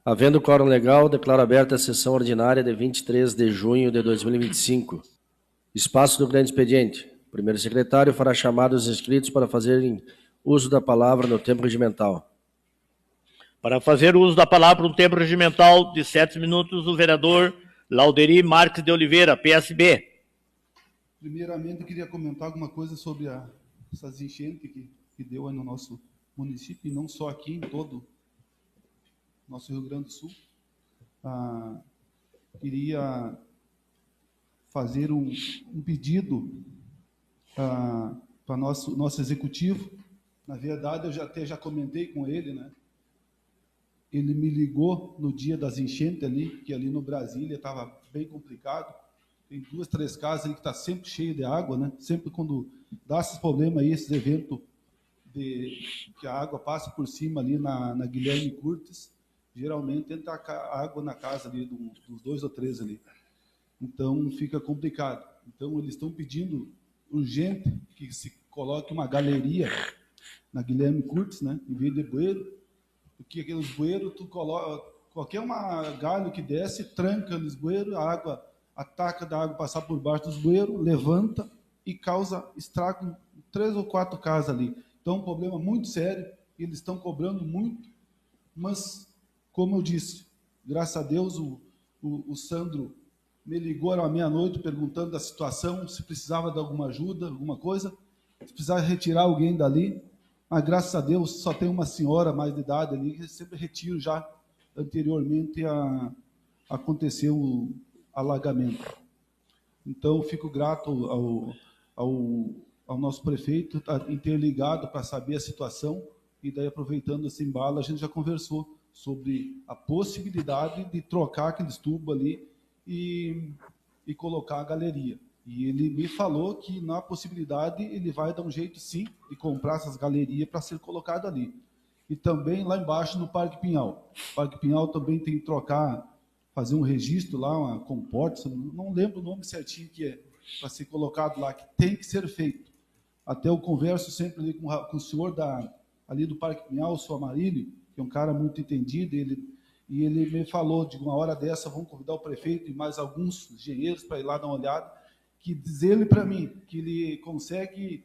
Havendo quórum legal, declaro aberta a sessão ordinária de 23 de junho de 2025. Espaço do grande expediente. O primeiro secretário fará chamada aos inscritos para fazerem uso da palavra no tempo regimental. Para fazer uso da palavra no tempo regimental de 7 minutos, o vereador Lauderi Marques de Oliveira, PSB. Primeiramente, eu queria comentar alguma coisa sobre essas enchentes que deu aí no nosso município, e não só aqui, em todo o nosso Rio Grande do Sul. Queria fazer um pedido para nosso executivo. Na verdade, eu já comentei com ele, né? Ele me ligou no dia das enchentes ali, que ali no Brasília estava bem complicado. Tem 2, 3 casas ali que está sempre cheio de água, né? Sempre quando dá esses problemas aí, esses eventos que a água passa por cima ali na Guilherme Curtis, geralmente entra a água na casa ali dos 2 ou 3 ali. Então fica complicado. Então eles estão pedindo urgente que se coloque uma galeria na Guilherme Curtis, né? Em vez de bueiro, porque aqueles bueiros, tu coloca qualquer galho que desce, tranca nos bueiros, a água ataca da água passar por baixo dos bueiros, levanta e causa estrago em 3 ou 4 casas ali. Então, é um problema muito sério, eles estão cobrando muito, mas, como eu disse, graças a Deus, o Sandro me ligou à meia-noite perguntando da situação, se precisava de alguma ajuda, alguma coisa, se precisava retirar alguém dali. Mas, graças a Deus, só tem uma senhora mais de idade ali, que sempre retiro já anteriormente aconteceu o alagamento. Então, fico grato ao nosso prefeito em ter ligado para saber a situação, e daí, aproveitando esse embalo, a gente já conversou sobre a possibilidade de trocar aqueles tubos ali e colocar a galeria. E ele me falou que, na possibilidade, ele vai dar um jeito, sim, de comprar essas galerias para ser colocado ali. E também lá embaixo, no Parque Pinhal. O Parque Pinhal também tem que trocar, fazer um registro lá, uma comporta, não lembro o nome certinho que é, para ser colocado lá, que tem que ser feito. Até eu converso sempre ali com o senhor ali do Parque Pinhal, o senhor Amarílio, que é um cara muito entendido, e ele me falou, de uma hora dessa, vamos convidar o prefeito e mais alguns engenheiros para ir lá dar uma olhada, que diz ele para mim que ele consegue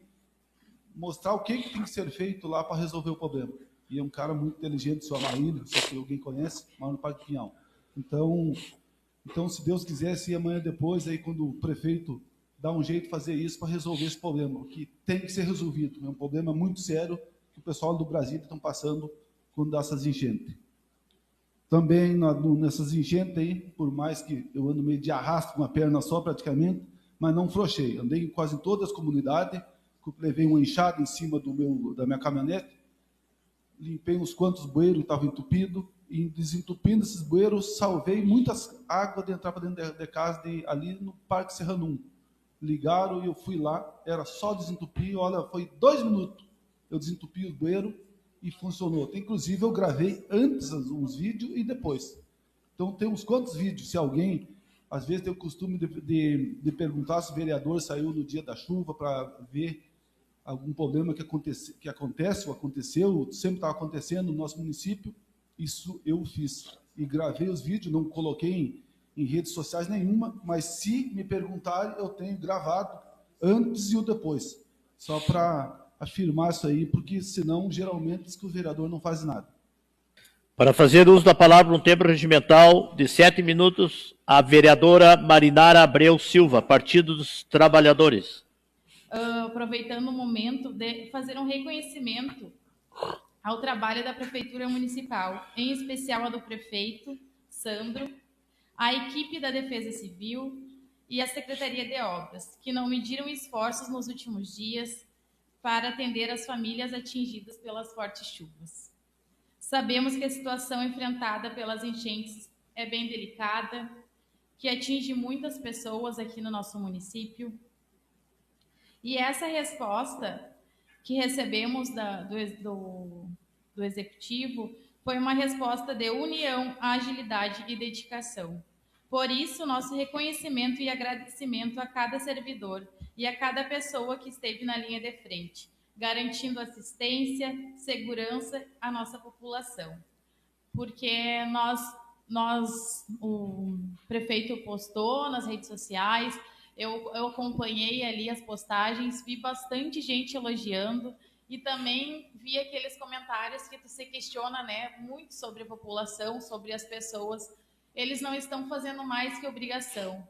mostrar o que tem que ser feito lá para resolver o problema. E é um cara muito inteligente, o senhor Amarílio, se alguém conhece, mora no Parque Pinhal. Então, se Deus quiser, se amanhã depois, aí, quando o prefeito dá um jeito de fazer isso para resolver esse problema, que tem que ser resolvido. É um problema muito sério que o pessoal do Brasil estão passando quando dá essas enchentes. Também nessas enchentes aí, por mais que eu ando meio de arrasto com uma perna só praticamente, mas não frouxei. Andei em quase todas as comunidades, levei uma enxada em cima da minha caminhonete, limpei uns quantos bueiros que estavam entupidos, e desentupindo esses bueiros, salvei muitas águas de entrar para dentro de casa, ali no Parque Serrano 1. Ligaram e eu fui lá, era só desentupir, olha, foi 2 minutos, eu desentupi o bueiro e funcionou. Inclusive, eu gravei antes uns vídeos e depois. Então, tem uns quantos vídeos, se alguém, às vezes, tem o costume de perguntar se o vereador saiu no dia da chuva para ver algum problema que acontece ou aconteceu, sempre estava acontecendo no nosso município. Isso eu fiz. E gravei os vídeos, não coloquei em redes sociais nenhuma, mas se me perguntarem, eu tenho gravado antes e o depois. Só para afirmar isso aí, porque senão, geralmente, diz que o vereador não faz nada. Para fazer uso da palavra no tempo regimental de 7 minutos, a vereadora Marinara Abreu Silva, Partido dos Trabalhadores. Aproveitando o momento de fazer um reconhecimento ao trabalho da Prefeitura Municipal, em especial a do prefeito Sandro, a equipe da Defesa Civil e a Secretaria de Obras, que não mediram esforços nos últimos dias para atender as famílias atingidas pelas fortes chuvas. Sabemos que a situação enfrentada pelas enchentes é bem delicada, que atinge muitas pessoas aqui no nosso município. E essa resposta que recebemos do Executivo foi uma resposta de união, agilidade e dedicação. Por isso, nosso reconhecimento e agradecimento a cada servidor e a cada pessoa que esteve na linha de frente, garantindo assistência, segurança à nossa população. porque o prefeito postou nas redes sociais, eu acompanhei ali as postagens, vi bastante gente elogiando e também vi aqueles comentários que tu se questiona, né, muito sobre a população, sobre as pessoas. Eles não estão fazendo mais que obrigação.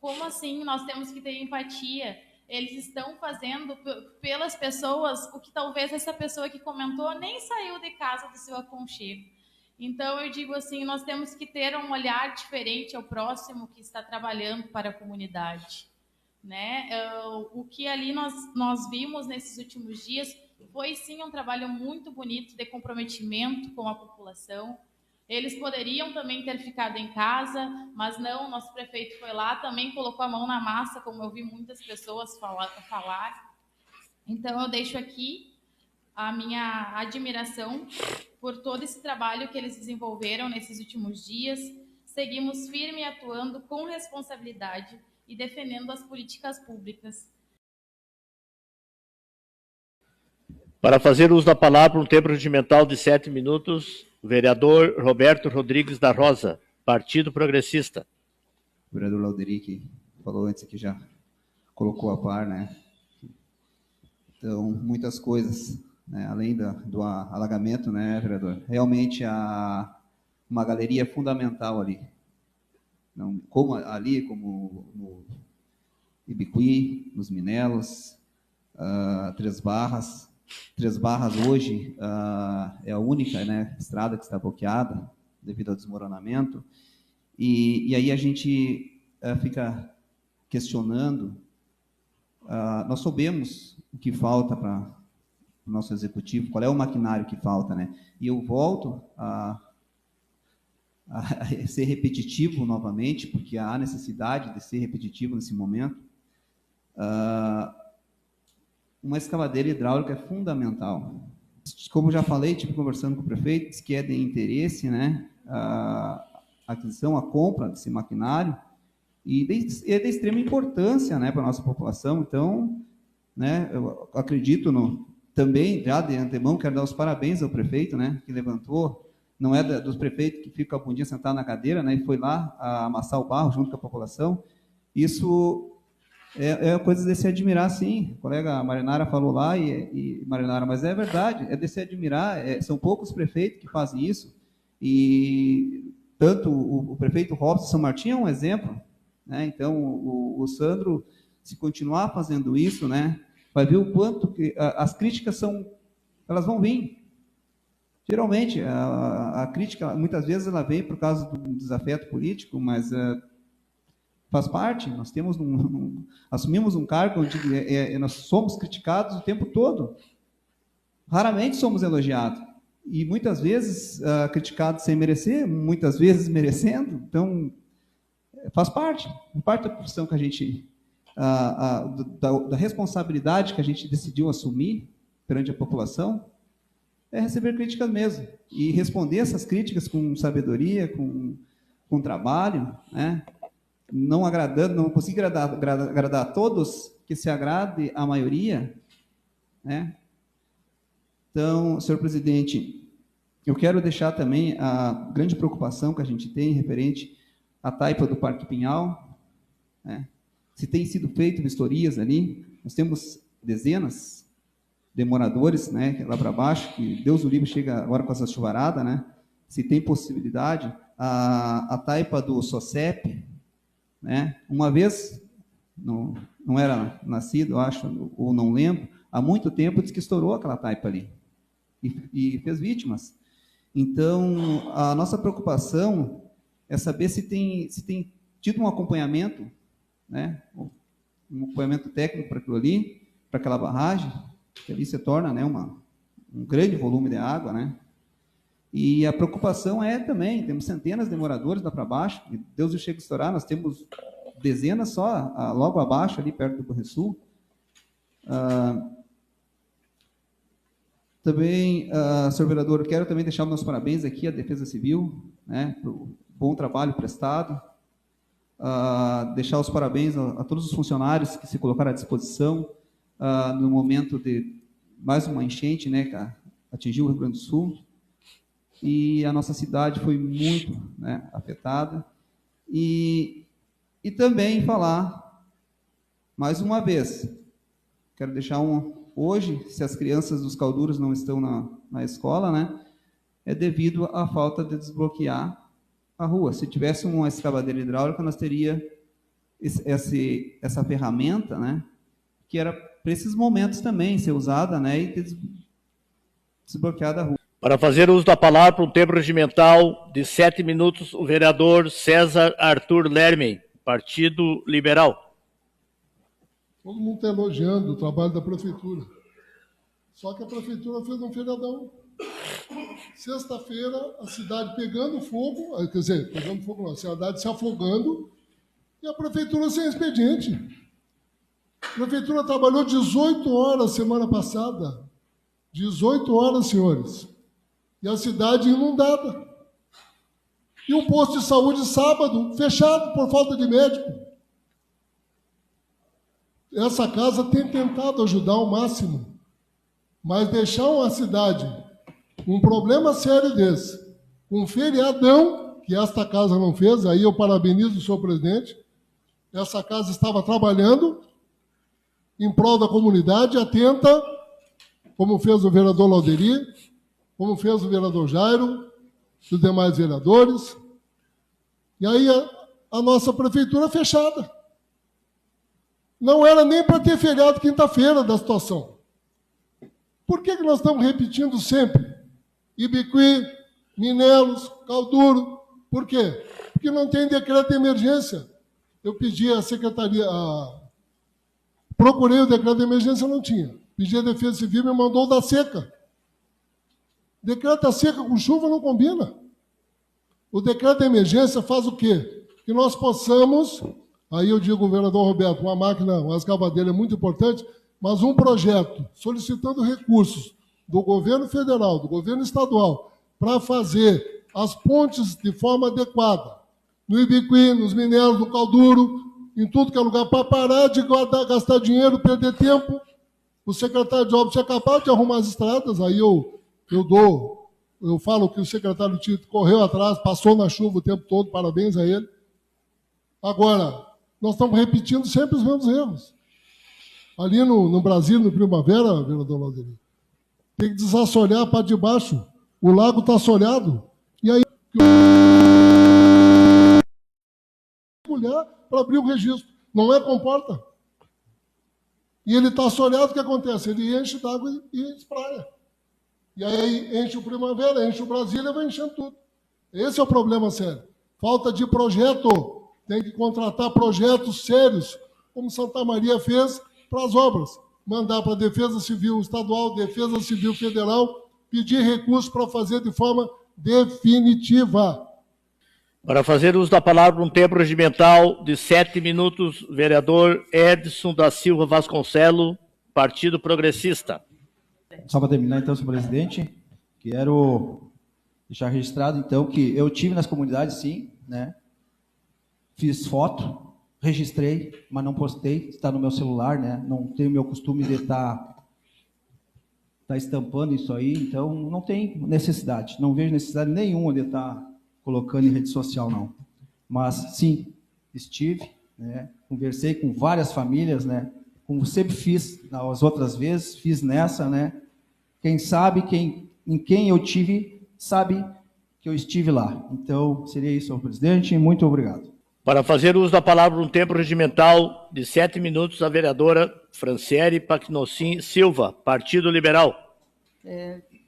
Como assim? Nós temos que ter empatia. Eles estão fazendo pelas pessoas o que talvez essa pessoa que comentou nem saiu de casa do seu aconchego. Então, eu digo assim, nós temos que ter um olhar diferente ao próximo que está trabalhando para a comunidade, né? O que ali nós vimos nesses últimos dias foi, sim, um trabalho muito bonito de comprometimento com a população. Eles poderiam também ter ficado em casa, mas não, nosso prefeito foi lá, também colocou a mão na massa, como eu vi muitas pessoas falar. Então, eu deixo aqui a minha admiração por todo esse trabalho que eles desenvolveram nesses últimos dias. Seguimos firme e atuando com responsabilidade e defendendo as políticas públicas. Para fazer uso da palavra, um tempo regimental de 7 minutos, o vereador Roberto Rodrigues da Rosa, Partido Progressista. O vereador Lauderic falou antes que já colocou a par, né? Então, muitas coisas, né? Além do alagamento, né, vereador? Realmente, uma galeria fundamental ali. Não, como no Ibiqui, nos Minelos, Três Barras. Três Barras hoje é a única, né, estrada que está bloqueada devido ao desmoronamento. E aí a gente fica questionando. Nós soubemos o que falta para o nosso executivo, qual é o maquinário que falta, né? E eu volto a ser repetitivo novamente, porque há necessidade de ser repetitivo nesse momento. Uma escavadeira hidráulica é fundamental. Como já falei, tive conversando com o prefeito, disse que é de interesse, né, a aquisição, a compra desse maquinário, e é de extrema importância, né, para a nossa população. Então, né, eu acredito também, já de antemão, quero dar os parabéns ao prefeito, né, que levantou, não é dos prefeitos que ficam a bundinha sentado na cadeira, né, e foi lá amassar o barro junto com a população. Isso é coisa de se admirar, sim. A colega Marinara falou lá, Marinara, mas é verdade, é de se admirar. São poucos prefeitos que fazem isso, e tanto o prefeito Robson São Martim é um exemplo, né? Então, o Sandro, se continuar fazendo isso, né, vai ver o quanto que as críticas elas vão vir. Geralmente, a crítica, muitas vezes, ela vem por causa do desafeto político, mas faz parte. Nós assumimos um cargo onde nós somos criticados o tempo todo. Raramente somos elogiados. E muitas vezes criticados sem merecer, muitas vezes merecendo. Então, faz parte da profissão que a gente, da responsabilidade que a gente decidiu assumir perante a população, é receber críticas mesmo. E responder essas críticas com sabedoria, com trabalho, né? Não consigo agradar a todos, que se agrade a maioria, né? Então, senhor presidente, eu quero deixar também a grande preocupação que a gente tem referente à taipa do Parque Pinhal, né? Se tem sido feito vistorias ali, nós temos dezenas de moradores, né, lá para baixo, que Deus o livre, chega agora com essa chuvarada, né? Se tem possibilidade, a taipa do SOCEP, né? Uma vez, não era nascido, acho, ou não lembro, há muito tempo disse que estourou aquela taipa ali e fez vítimas. Então, a nossa preocupação é saber se tem tido um acompanhamento, né? Um acompanhamento técnico para aquilo ali, para aquela barragem, que ali se torna, né, um grande volume de água, né? E a preocupação também, temos centenas de moradores lá para baixo, e Deus o chega a estourar, nós temos dezenas só, logo abaixo, ali perto do Corresul. Também, senhor vereador, eu quero também deixar meus parabéns aqui à Defesa Civil, né, pelo bom trabalho prestado. Deixar os parabéns a todos os funcionários que se colocaram à disposição no momento de mais uma enchente, né, que atingiu o Rio Grande do Sul. e a nossa cidade foi muito, né, afetada. E também falar, mais uma vez, quero deixar hoje, se as crianças dos Calduros não estão na escola, né, é devido à falta de desbloquear a rua. Se tivesse uma escavadeira hidráulica, nós teríamos essa ferramenta, né, que era para esses momentos também ser usada, né, e ter desbloqueado a rua. Para fazer uso da palavra para um tempo regimental de 7 minutos, o vereador César Arthur Lermen, Partido Liberal. Todo mundo está elogiando o trabalho da prefeitura. Só que a prefeitura fez um feriadão. Sexta-feira, a cidade pegando fogo, quer dizer, pegando fogo não, a cidade se afogando, e a prefeitura sem expediente. A prefeitura trabalhou 18 horas semana passada. 18 horas, senhores. E a cidade inundada. E um posto de saúde sábado, fechado por falta de médico. Essa casa tem tentado ajudar ao máximo, mas deixar uma cidade com um problema sério desse, com um feriadão, que esta casa não fez, aí eu parabenizo o senhor presidente, essa casa estava trabalhando em prol da comunidade, atenta, como fez o vereador Lauderi, como fez o vereador Jairo, os demais vereadores. E aí a nossa prefeitura fechada. Não era nem para ter feriado quinta-feira da situação. Por que nós estamos repetindo sempre? Ibiqui, Minelos, Calduro. Por quê? Porque não tem decreto de emergência. Eu pedi à secretaria, procurei o decreto de emergência, não tinha. Pedi a Defesa Civil, me mandou o da seca. Decreto da seca com chuva não combina. O decreto de emergência faz o quê? Que nós possamos, aí eu digo, vereador Roberto, uma máquina, uma escavadeira é muito importante, mas um projeto solicitando recursos do governo federal, do governo estadual, para fazer as pontes de forma adequada, no Ibiqui, nos Mineros, no Calduro, em tudo que é lugar, para parar de gastar dinheiro, perder tempo. O secretário de obras tinha acabado de arrumar as estradas, aí eu falo que o secretário Tito correu atrás, passou na chuva o tempo todo, parabéns a ele. Agora, nós estamos repetindo sempre os mesmos erros. Ali no Brasil, no Primavera, vereador Lauderi, tem que desassorear a parte de baixo. O lago está assoreado. E aí, mulher para abrir o registro. Não é comporta. E ele está assoreado, o que acontece? Ele enche d'água e espraia. E aí enche o Primavera, enche o Brasília, vai enchendo tudo. Esse é o problema sério. Falta de projeto. Tem que contratar projetos sérios, como Santa Maria fez para as obras. Mandar para a Defesa Civil Estadual, Defesa Civil Federal, pedir recursos para fazer de forma definitiva. Para fazer uso da palavra por um tempo regimental de 7 minutos, vereador Edson da Silva Vasconcelos, Partido Progressista. Só para terminar, então, senhor presidente, quero deixar registrado, então, que eu tive nas comunidades, sim, né? Fiz foto, registrei, mas não postei, está no meu celular, né? Não tenho meu costume de estar estampando isso aí, então não tem necessidade, não vejo necessidade nenhuma de estar colocando em rede social, não. Mas, sim, estive, né? Conversei com várias famílias, né? Como sempre fiz nas outras vezes, fiz nessa, né? Quem sabe, em quem eu tive, sabe que eu estive lá. Então, seria isso, senhor presidente. Muito obrigado. Para fazer uso da palavra por um tempo regimental de 7 minutos, a vereadora Franciele Pacnossin Silva, Partido Liberal.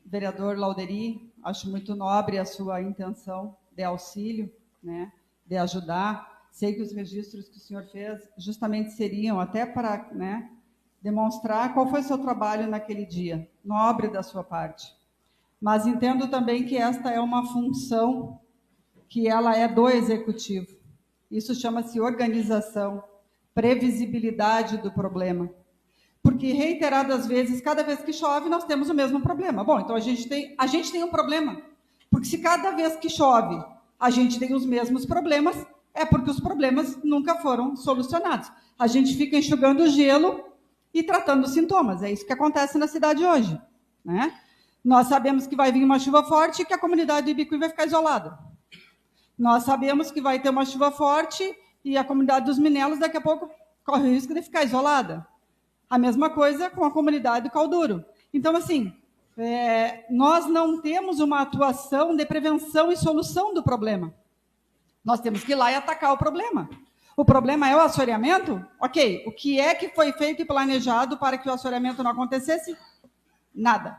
Vereador Lauderi, acho muito nobre a sua intenção de auxílio, né? De ajudar. Sei que os registros que o senhor fez justamente seriam até para, né, demonstrar qual foi o seu trabalho naquele dia, nobre da sua parte. Mas entendo também que esta é uma função que ela é do Executivo. Isso chama-se organização, previsibilidade do problema. Porque reiteradas vezes, cada vez que chove, nós temos o mesmo problema. Bom, então a gente tem um problema. Porque se cada vez que chove, a gente tem os mesmos problemas, é porque os problemas nunca foram solucionados. A gente fica enxugando o gelo e tratando os sintomas. É isso que acontece na cidade hoje, né? Nós sabemos que vai vir uma chuva forte e que a comunidade do Ibicuí vai ficar isolada. Nós sabemos que vai ter uma chuva forte e a comunidade dos Minelos daqui a pouco corre o risco de ficar isolada. A mesma coisa com a comunidade do Calduro. Então, assim, nós não temos uma atuação de prevenção e solução do problema. Nós temos que ir lá e atacar o problema. O problema é o assoreamento? Ok. O que é que foi feito e planejado para que o assoreamento não acontecesse? Nada.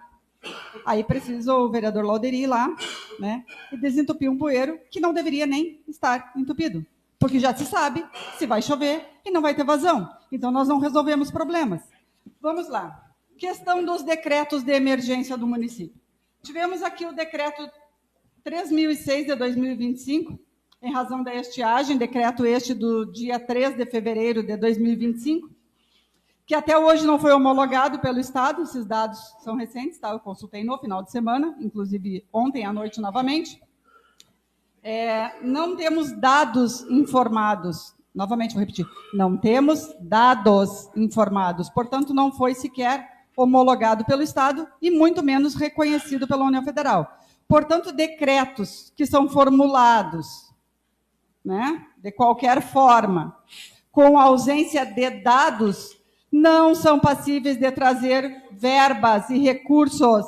Aí precisa o vereador Lauderi ir lá, né, e desentupir um bueiro que não deveria nem estar entupido. Porque já se sabe se vai chover e não vai ter vazão. Então, nós não resolvemos problemas. Vamos lá. Questão dos decretos de emergência do município. Tivemos aqui o decreto 3006 de 2025, em razão da estiagem, decreto este do dia 3 de fevereiro de 2025, que até hoje não foi homologado pelo Estado, esses dados são recentes, tá? Eu consultei no final de semana, inclusive ontem à noite novamente. Não temos dados informados, novamente vou repetir, não temos dados informados, portanto não foi sequer homologado pelo Estado e muito menos reconhecido pela União Federal. Portanto, decretos que são formulados, né, de qualquer forma, com ausência de dados, não são passíveis de trazer verbas e recursos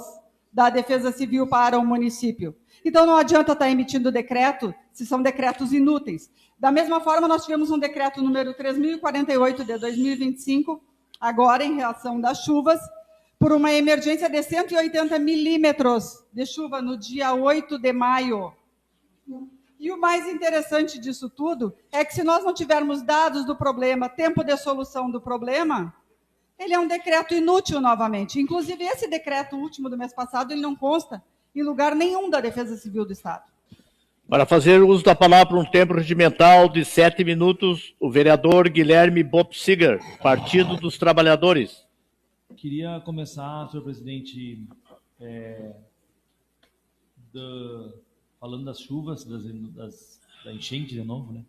da Defesa Civil para o município. Então, não adianta estar emitindo decreto se são decretos inúteis. Da mesma forma, nós tivemos um decreto número 3048 de 2025, agora em reação das chuvas, por uma emergência de 180 milímetros de chuva no dia 8 de maio. E o mais interessante disso tudo é que, se nós não tivermos dados do problema, tempo de solução do problema, ele é um decreto inútil novamente. Inclusive, esse decreto último do mês passado, ele não consta em lugar nenhum da Defesa Civil do Estado. Para fazer uso da palavra por um tempo regimental de 7 minutos, o vereador Guilherme Bopsiger, Partido dos Trabalhadores. Queria começar, senhor presidente, falando das chuvas, da enchente de novo, né?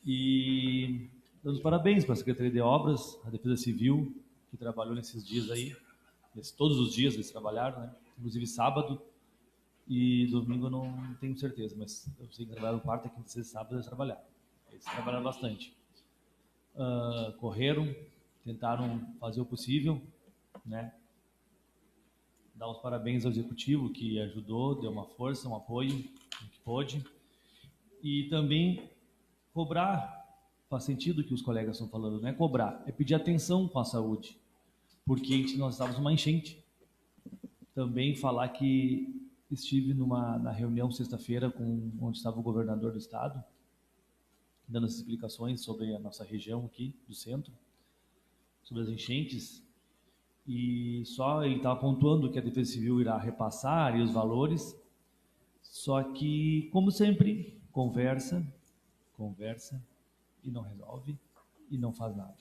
E dando parabéns para a Secretaria de Obras, a Defesa Civil, que trabalhou nesses dias aí, todos os dias eles trabalharam, né? Inclusive sábado e domingo eu não tenho certeza, mas eu sei que trabalharam quarta, quinta, sexta, sábado eles trabalharam. Eles trabalharam bastante. Correram, tentaram fazer o possível, né? Dar os parabéns ao Executivo, que ajudou, deu uma força, um apoio, o que pôde. E também cobrar, faz sentido o que os colegas estão falando, não é cobrar, é pedir atenção com a saúde, porque nós estávamos numa enchente. Também falar que estive na reunião sexta-feira onde estava o governador do estado, dando as explicações sobre a nossa região aqui do centro, sobre as enchentes, e só ele estava pontuando que a Defesa Civil irá repassar e os valores, só que, como sempre, conversa e não resolve e não faz nada.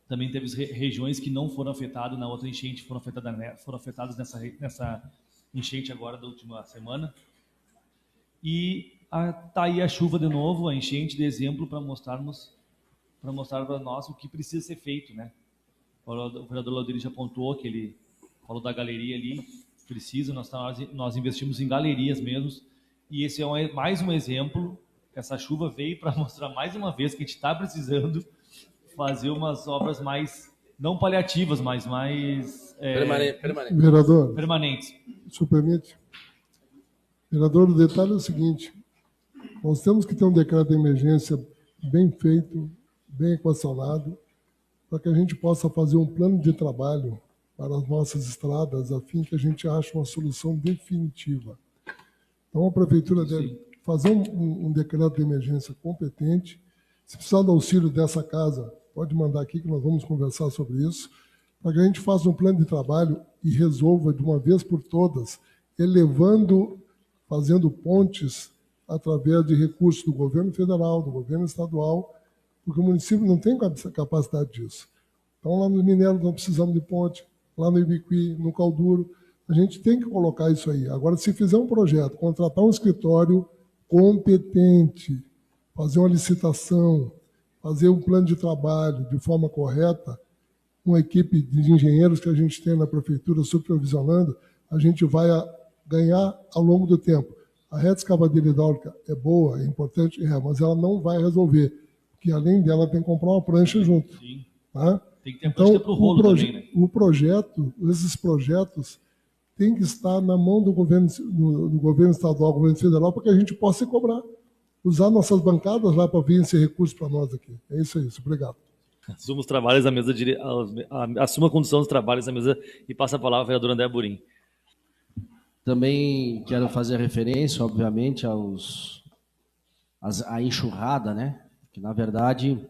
Também teve regiões que não foram afetadas na outra enchente, foram afetadas nessa enchente agora da última semana. E está aí a chuva de novo, a enchente de exemplo para mostrar para nós o que precisa ser feito, né? O vereador Lauderi já apontou que ele falou da galeria ali, nós investimos em galerias mesmo, e esse é mais um exemplo. Essa chuva veio para mostrar mais uma vez que a gente está precisando fazer umas obras mais, não paliativas, mas mais Vereador, permanentes. Se o permite. Vereador, o detalhe é o seguinte: nós temos que ter um decreto de emergência bem feito, bem equacionado, para que a gente possa fazer um plano de trabalho para as nossas estradas, a fim que a gente ache uma solução definitiva. Então, a Prefeitura deve fazer um decreto de emergência competente. Se precisar do auxílio dessa casa, pode mandar aqui que nós vamos conversar sobre isso, para que a gente faça um plano de trabalho e resolva de uma vez por todas, fazendo pontes através de recursos do governo federal, do governo estadual, porque o município não tem capacidade disso. Então, lá no Mineiro nós precisamos de ponte, lá no Ibicuí, no Calduro, a gente tem que colocar isso aí. Agora, se fizer um projeto, contratar um escritório competente, fazer uma licitação, fazer um plano de trabalho de forma correta, uma equipe de engenheiros que a gente tem na prefeitura supervisionando, a gente vai ganhar ao longo do tempo. A reta escavadeira hidráulica é boa, é importante, mas ela não vai resolver, porque além dela tem que comprar uma prancha junto. Sim. Tá? Tem que ter Então, prancha pro rolo também, né? esses projetos têm que estar na mão do governo estadual, do governo federal, para que a gente possa cobrar. Usar nossas bancadas lá para vir esse recurso para nós aqui. É isso aí, obrigado. Assuma os trabalhos da mesa, assuma a condução dos trabalhos da mesa e passa a palavra ao vereador André Burim. Também quero fazer referência, obviamente, à enxurrada, né? Que, na verdade,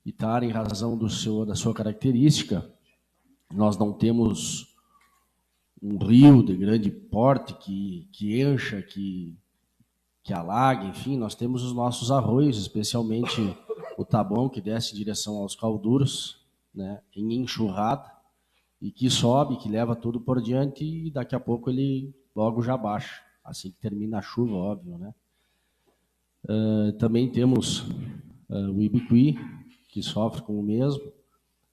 Itara, em razão da sua característica, nós não temos um rio de grande porte que encha, que alague, enfim, nós temos os nossos arroios, especialmente o Taboão, que desce em direção aos Calduros, né, em enxurrada, e que sobe, que leva tudo por diante, e daqui a pouco ele logo já baixa, assim que termina a chuva, óbvio, né. Também temos o Ibicuí, que sofre com o mesmo,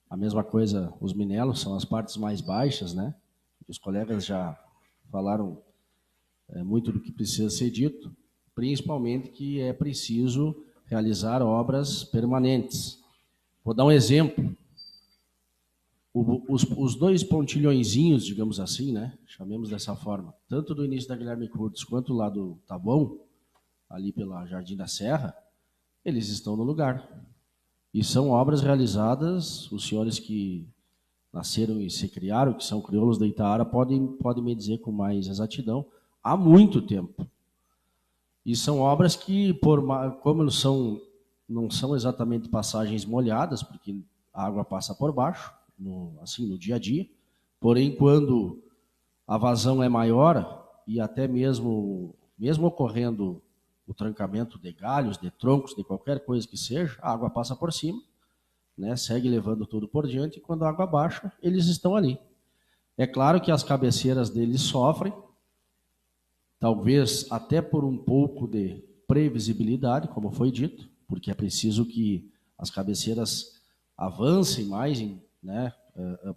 a mesma coisa, os Minelos, são as partes mais baixas, né, os colegas já falaram muito do que precisa ser dito, principalmente que é preciso realizar obras permanentes. Vou dar um exemplo. Os dois pontilhõezinhos, digamos assim, né, chamemos dessa forma, tanto do início da Guilherme Curtis quanto lá do Taboão, ali pela Jardim da Serra, eles estão no lugar. E são obras realizadas, os senhores que nasceram e se criaram, que são crioulos da Itaara, podem me dizer com mais exatidão, há muito tempo. E são obras que, como não são exatamente passagens molhadas, porque a água passa por baixo, no dia a dia, porém, quando a vazão é maior, e até mesmo ocorrendo o trancamento de galhos, de troncos, de qualquer coisa que seja, a água passa por cima, né, segue levando tudo por diante, e quando a água baixa, eles estão ali. É claro que as cabeceiras deles sofrem, talvez até por um pouco de previsibilidade, como foi dito, porque é preciso que as cabeceiras avancem mais, né,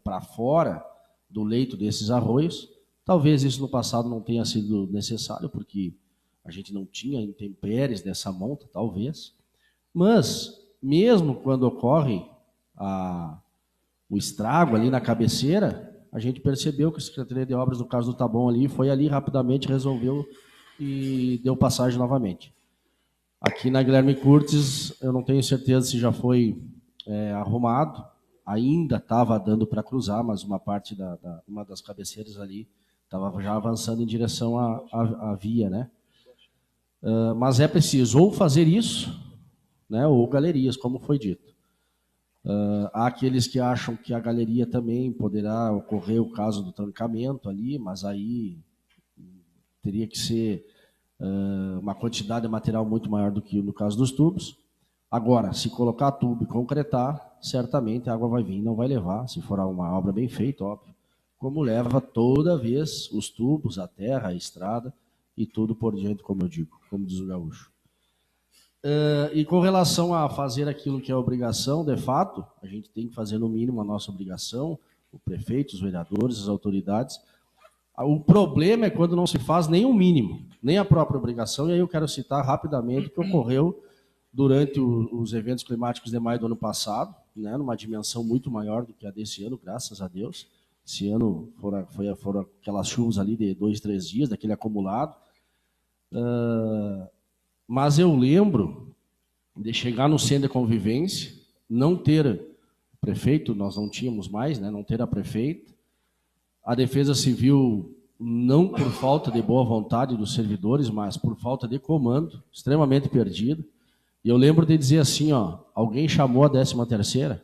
para fora do leito desses arroios. Talvez isso no passado não tenha sido necessário, porque a gente não tinha intempéries dessa monta, talvez. Mas, mesmo quando ocorre o estrago ali na cabeceira, a gente percebeu que a Secretaria de Obras, no caso do Taboão ali, foi ali rapidamente, resolveu e deu passagem novamente. Aqui na Guilherme Curtis, eu não tenho certeza se já foi arrumado, ainda estava dando para cruzar, mas uma parte uma das cabeceiras ali estava já avançando em direção à via, né? Mas é preciso ou fazer isso, né, ou galerias, como foi dito. Há aqueles que acham que a galeria também poderá ocorrer o caso do trancamento ali, mas aí teria que ser uma quantidade de material muito maior do que no caso dos tubos. Agora, se colocar tubo e concretar, certamente a água vai vir, não vai levar, se for uma obra bem feita, óbvio, como leva toda vez os tubos, a terra, a estrada e tudo por diante, como eu digo, como diz o gaúcho. E com relação a fazer aquilo que é obrigação, de fato, a gente tem que fazer no mínimo a nossa obrigação, o prefeito, os vereadores, as autoridades. O problema é quando não se faz nem o mínimo, nem a própria obrigação, e aí eu quero citar rapidamente o que ocorreu durante os eventos climáticos de maio do ano passado, né, numa dimensão muito maior do que a desse ano, graças a Deus. Esse ano foram aquelas chuvas ali de 2, 3 dias, daquele acumulado. Mas eu lembro de chegar no centro de convivência, não ter prefeito, nós não tínhamos mais, né, não ter a prefeita, a Defesa Civil, não por falta de boa vontade dos servidores, mas por falta de comando, extremamente perdida. E eu lembro de dizer assim, ó, alguém chamou a 13ª?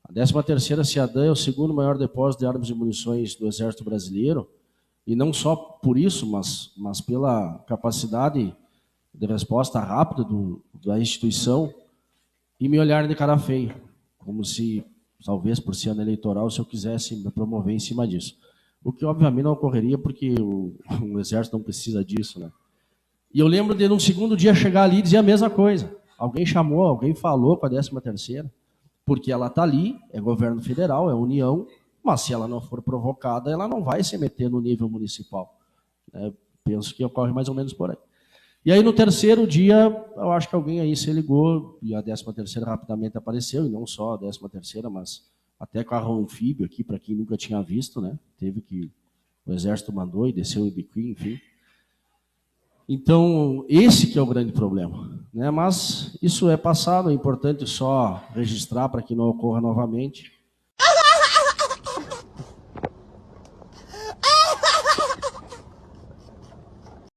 A 13ª CIADAN é o segundo maior depósito de armas e munições do Exército Brasileiro, e não só por isso, mas pela capacidade de resposta rápida da instituição, e me olharem de cara feia, como se, talvez por ser ano eleitoral, se eu quisesse me promover em cima disso. O que obviamente não ocorreria, porque o Exército não precisa disso, né? E eu lembro de, num segundo dia, chegar ali e dizer a mesma coisa. Alguém chamou, alguém falou com a 13ª, porque ela está ali, é governo federal, é União, mas se ela não for provocada, ela não vai se meter no nível municipal. Penso que ocorre mais ou menos por aí. E aí, no terceiro dia, eu acho que alguém aí se ligou, e a 13ª rapidamente apareceu, e não só a 13ª, mas até carro anfíbio aqui, para quem nunca tinha visto, né? Teve que... O Exército mandou e desceu em Bicuí, enfim. Então, esse que é o grande problema, né? Mas isso é passado, é importante só registrar para que não ocorra novamente.